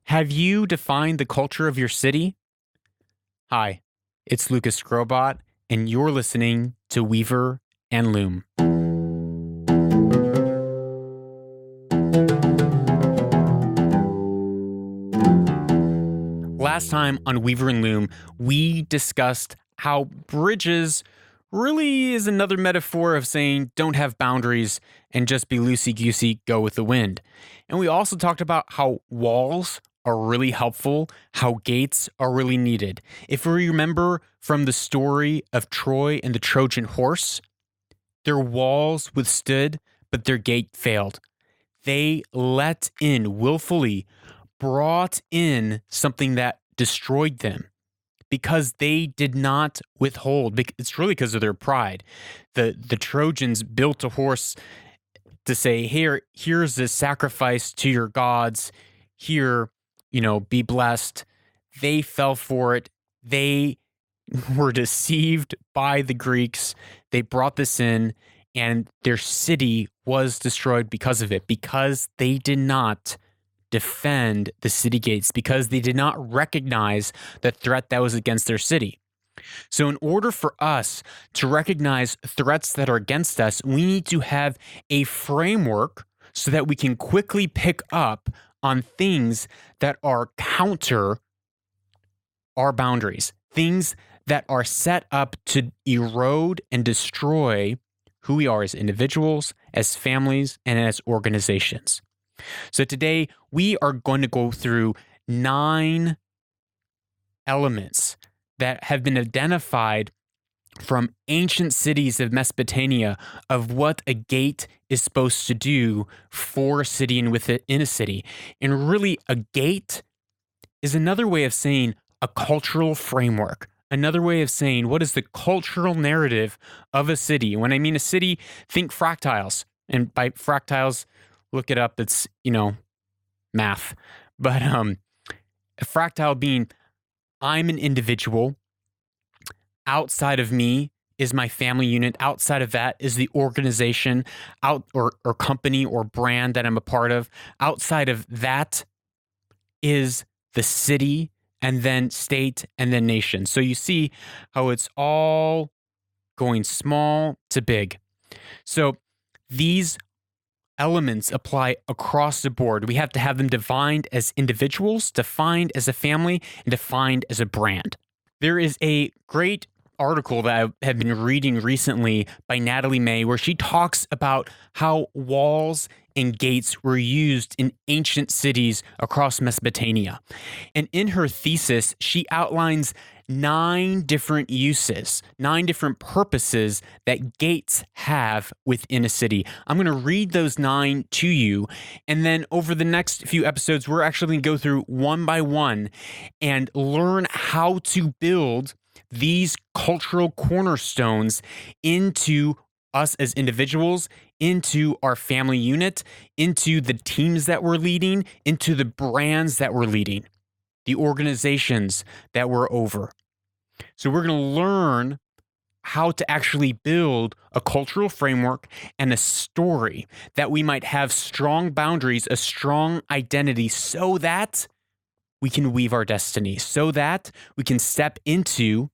Have you defined the culture of your city? Hi, it's Lucas Grobot, and you're listening to Weaver and Loom. Last time on Weaver and Loom, we discussed how bridges really is another metaphor of saying don't have boundaries and just be loosey-goosey, go with the wind. And we also talked about how walls are really helpful, how gates are really needed. If we remember from the story of Troy and the Trojan horse, their walls withstood, but their gate failed. They let in willfully, brought in something that destroyed them because they did not withhold. It's really because of their pride. The Trojans built a horse to say, here's a sacrifice to your gods. Here, be blessed. They fell for it. They were deceived by the Greeks. They brought this in, and their city was destroyed because of it, because they did not defend the city gates, because they did not recognize the threat that was against their city. So in order for us to recognize threats that are against us, we need to have a framework so that we can quickly pick up on things that are counter our boundaries, things that are set up to erode and destroy who we are as individuals, as families, and as organizations. So today we are going to go through 9 elements that have been identified from ancient cities of Mesopotamia of what a gate is supposed to do for a city and within a city. And really, a gate is another way of saying a cultural framework, another way of saying what is the cultural narrative of a city. When I mean a city, think fractals. And by fractals, look it up. It's, math. But a fractile being I'm an individual. Outside of me is my family unit. Outside of that is the organization or company or brand that I'm a part of. Outside of that is the city, and then state, and then nation. So you see how it's all going small to big. So these elements apply across the board. We have to have them defined as individuals, defined as a family, and defined as a brand. There is a great article that I have been reading recently by Natalie May where she talks about how walls and gates were used in ancient cities across Mesopotamia. And in her thesis, she outlines 9 different uses, 9 different purposes that gates have within a city. I'm going to read those 9 to you. And then over the next few episodes, we're actually going to go through one by one and learn how to build these cultural cornerstones into us as individuals, into our family unit, into the teams that we're leading, into the brands that we're leading, the organizations that we're over. So we're going to learn how to actually build a cultural framework and a story that we might have strong boundaries, a strong identity, so that we can weave our destiny, so that we can step into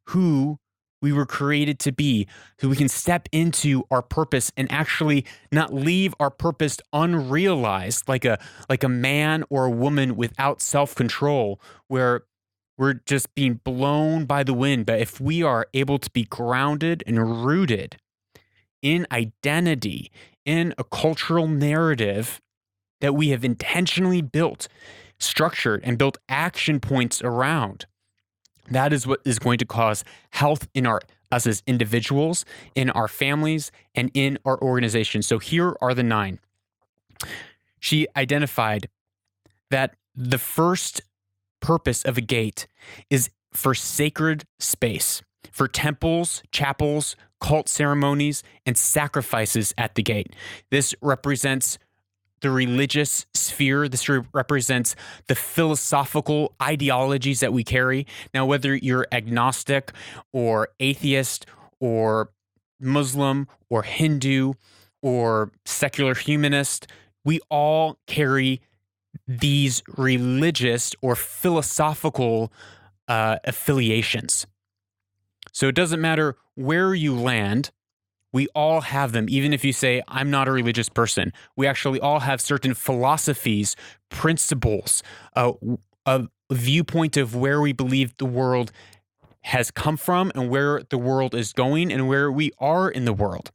who we were created to be, so we can step into our purpose and actually not leave our purpose unrealized like a man or a woman without self-control, where we're just being blown by the wind. But if we are able to be grounded and rooted in identity, in a cultural narrative that we have intentionally built, structured, and built action points around, that is what is going to cause health in us as individuals, in our families, and in our organization. So here are the 9. She identified that the first purpose of a gate is for sacred space, for temples, chapels, cult ceremonies, and sacrifices at the gate. This represents the religious sphere. This represents the philosophical ideologies that we carry. Now, whether you're agnostic or atheist or Muslim or Hindu or secular humanist, we all carry these religious or philosophical affiliations. So it doesn't matter where you land, we all have them. Even if you say, I'm not a religious person, we actually all have certain philosophies, principles, a viewpoint of where we believe the world has come from and where the world is going and where we are in the world.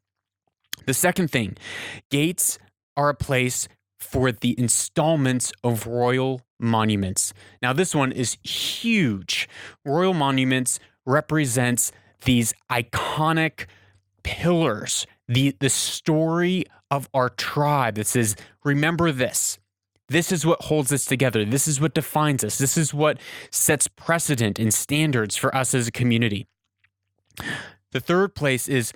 The second thing, gates are a place for the installments of royal monuments. Now, this one is huge. Royal monuments represents these iconic pillars, the story of our tribe that says, remember this. This is what holds us together. This is what defines us. This is what sets precedent and standards for us as a community. The third place is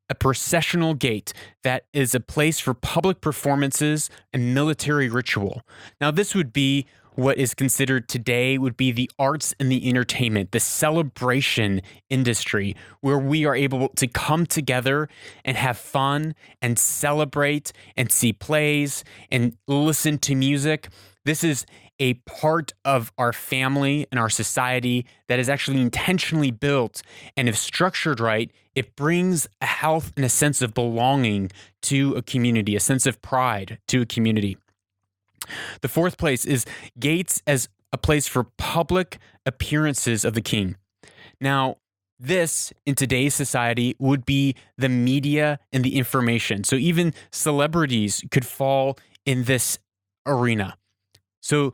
a processional gate that is a place for public performances and military ritual. Now, this would be what is considered today would be the arts and the entertainment, the celebration industry, where we are able to come together and have fun and celebrate and see plays and listen to music. This is a part of our family and our society that is actually intentionally built, and if structured right, it brings a health and a sense of belonging to a community, a sense of pride to a community. The fourth place is gates as a place for public appearances of the king. Now, this in today's society would be the media and the information. So even celebrities could fall in this arena. So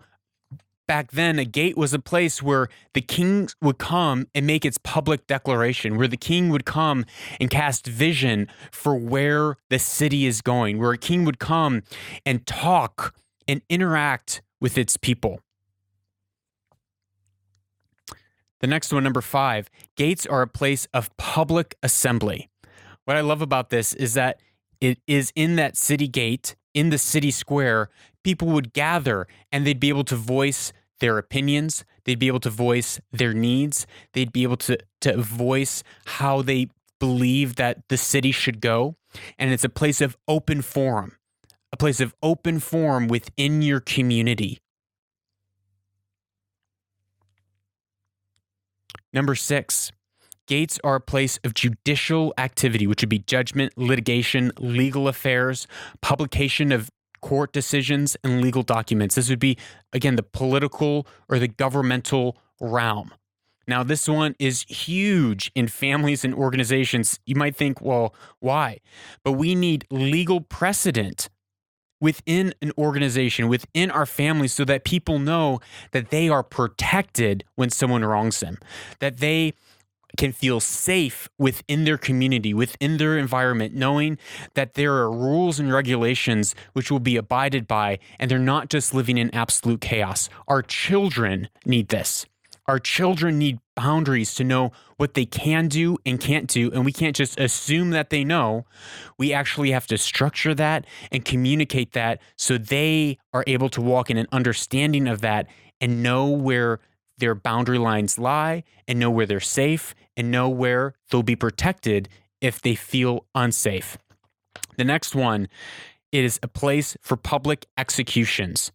back then, a gate was a place where the king would come and make its public declaration, where the king would come and cast vision for where the city is going, where a king would come and talk and interact with its people. The next one, number 5, gates are a place of public assembly. What I love about this is that it is in that city gate, in the city square, people would gather and they'd be able to voice their opinions. They'd be able to voice their needs. They'd be able to voice how they believe that the city should go. And it's a place of open forum. A place of open forum within your community. Number 6, gates are a place of judicial activity, which would be judgment, litigation, legal affairs, publication of court decisions, and legal documents. This would be, again, the political or the governmental realm. Now, this one is huge in families and organizations. You might think, well, why? But we need legal precedent within an organization, within our families, so that people know that they are protected when someone wrongs them, that they can feel safe within their community, within their environment, knowing that there are rules and regulations which will be abided by, and they're not just living in absolute chaos. Our children need this. Our children need boundaries to know what they can do and can't do, and we can't just assume that they know. We actually have to structure that and communicate that so they are able to walk in an understanding of that and know where their boundary lines lie and know where they're safe and know where they'll be protected if they feel unsafe. The next one is a place for public executions.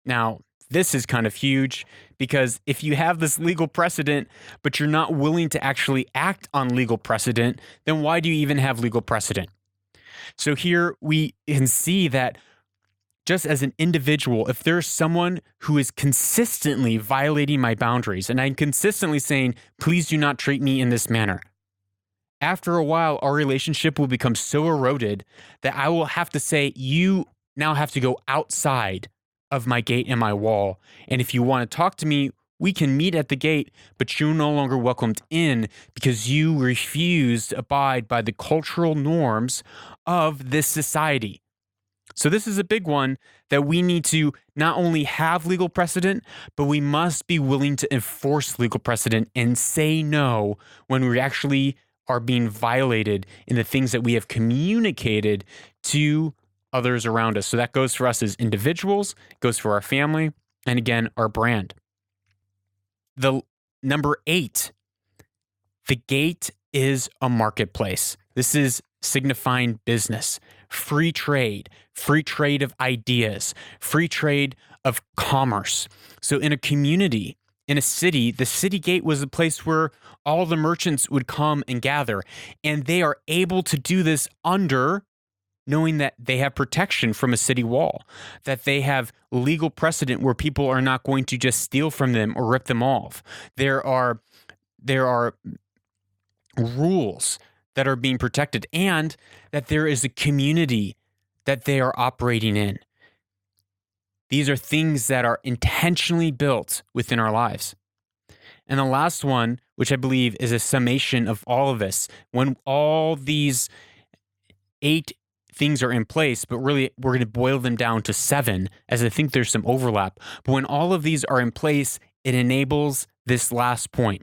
Now, this is kind of huge because if you have this legal precedent, but you're not willing to actually act on legal precedent, then why do you even have legal precedent? So here we can see that just as an individual, if there's someone who is consistently violating my boundaries and I'm consistently saying, please do not treat me in this manner, after a while, our relationship will become so eroded that I will have to say, you now have to go outside of my gate and my wall. And if you want to talk to me, we can meet at the gate, but you're no longer welcomed in because you refuse to abide by the cultural norms of this society. So this is a big one that we need to not only have legal precedent, but we must be willing to enforce legal precedent and say no when we actually are being violated in the things that we have communicated to others around us. So that goes for us as individuals, goes for our family, and again, our brand. The number 8, the gate is a marketplace. This is signifying business, free trade of ideas, free trade of commerce. So in a community, in a city, the city gate was a place where all the merchants would come and gather. And they are able to do this under knowing that they have protection from a city wall, that they have legal precedent where people are not going to just steal from them or rip them off. There are rules that are being protected, and that there is a community that they are operating in. These are things that are intentionally built within our lives. And the last one, which I believe is a summation of all of this, when all these 8 things are in place, but really we're going to boil them down to 7, as I think there's some overlap. But when all of these are in place, it enables this last point,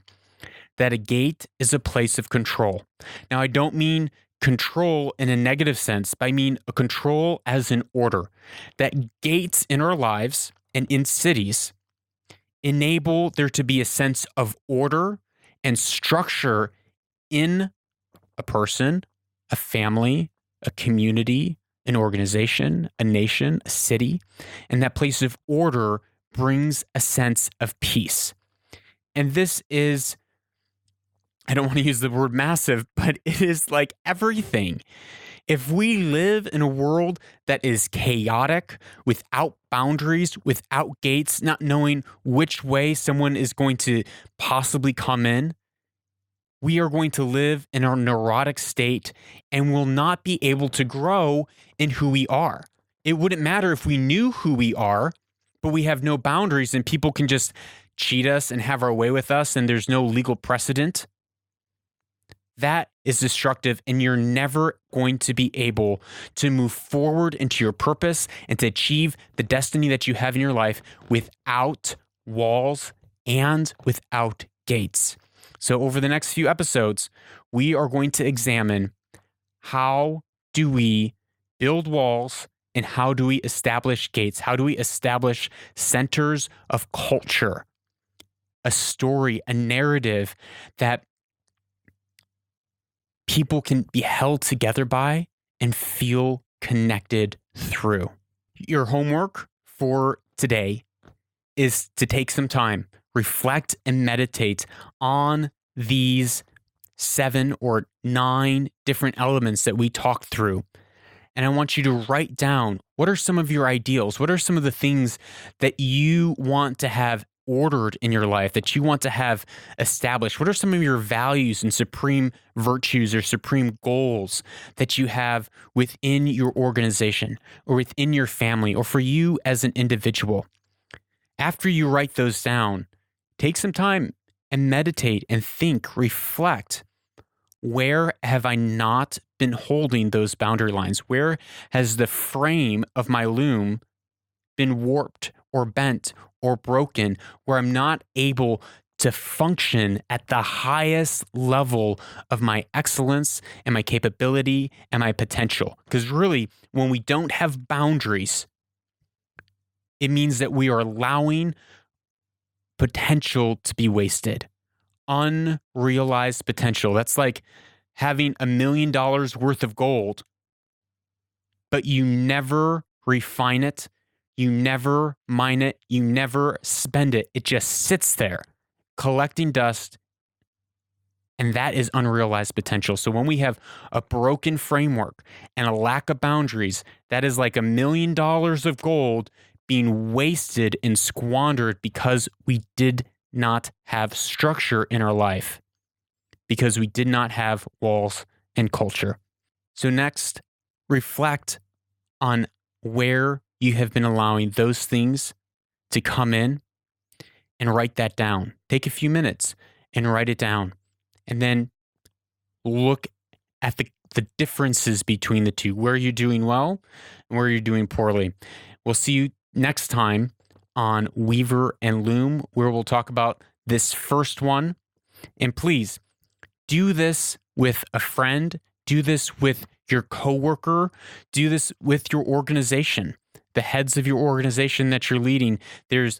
that a gate is a place of control. Now, I don't mean control in a negative sense, but I mean a control as an order. That gates in our lives and in cities enable there to be a sense of order and structure in a person, a family, a community, an organization, a nation, a city. And that place of order brings a sense of peace. And this is, I don't want to use the word massive, but it is like everything. If we live in a world that is chaotic, without boundaries, without gates, not knowing which way someone is going to possibly come in, we are going to live in a neurotic state and will not be able to grow in who we are. It wouldn't matter if we knew who we are, but we have no boundaries and people can just cheat us and have our way with us and there's no legal precedent. That is destructive, and you're never going to be able to move forward into your purpose and to achieve the destiny that you have in your life without walls and without gates. So over the next few episodes, we are going to examine how do we build walls and how do we establish gates? How do we establish centers of culture, a story, a narrative that people can be held together by and feel connected through. Your homework for today is to take some time, reflect and meditate on these 7 or 9 different elements that we talked through. And I want you to write down, what are some of your ideals? What are some of the things that you want to have ordered in your life, that you want to have established? What are some of your values and supreme virtues or supreme goals that you have within your organization or within your family or for you as an individual? After you write those down, take some time and meditate and think, reflect. Where have I not been holding those boundary lines? Where has the frame of my loom been warped or bent or broken, where I'm not able to function at the highest level of my excellence and my capability and my potential? Because really, when we don't have boundaries, it means that we are allowing potential to be wasted. Unrealized potential. That's like having $1 million worth of gold, but you never refine it. You never mine it. You never spend it. It just sits there collecting dust. And that is unrealized potential. So when we have a broken framework and a lack of boundaries, that is like $1 million of gold being wasted and squandered because we did not have structure in our life, because we did not have walls and culture. So next, reflect on where you have been allowing those things to come in and write that down. Take a few minutes and write it down. And then look at the differences between the two. Where are you doing well and where are you doing poorly? We'll see you next time on Weaver and Loom, where we'll talk about this first one. And please do this with a friend. Do this with your coworker. Do this with your organization, the heads of your organization that you're leading.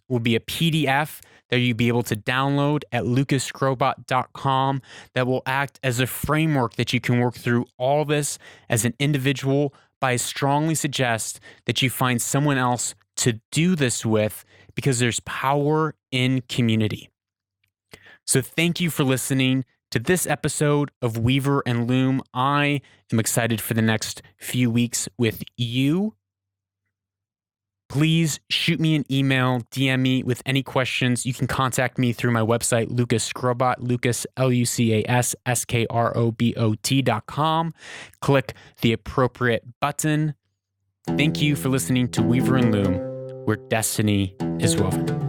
Will be a PDF that you'll be able to download at lucasgrobot.com that will act as a framework that you can work through all this as an individual. But I strongly suggest that you find someone else to do this with because there's power in community. So thank you for listening to this episode of Weaver and Loom. I am excited for the next few weeks with you. Please shoot me an email, DM me with any questions. You can contact me through my website, Lucas Skrobot, Lucas, LucasSkrobot.com. Click the appropriate button. Thank you for listening to Weaver and Loom, where destiny is woven.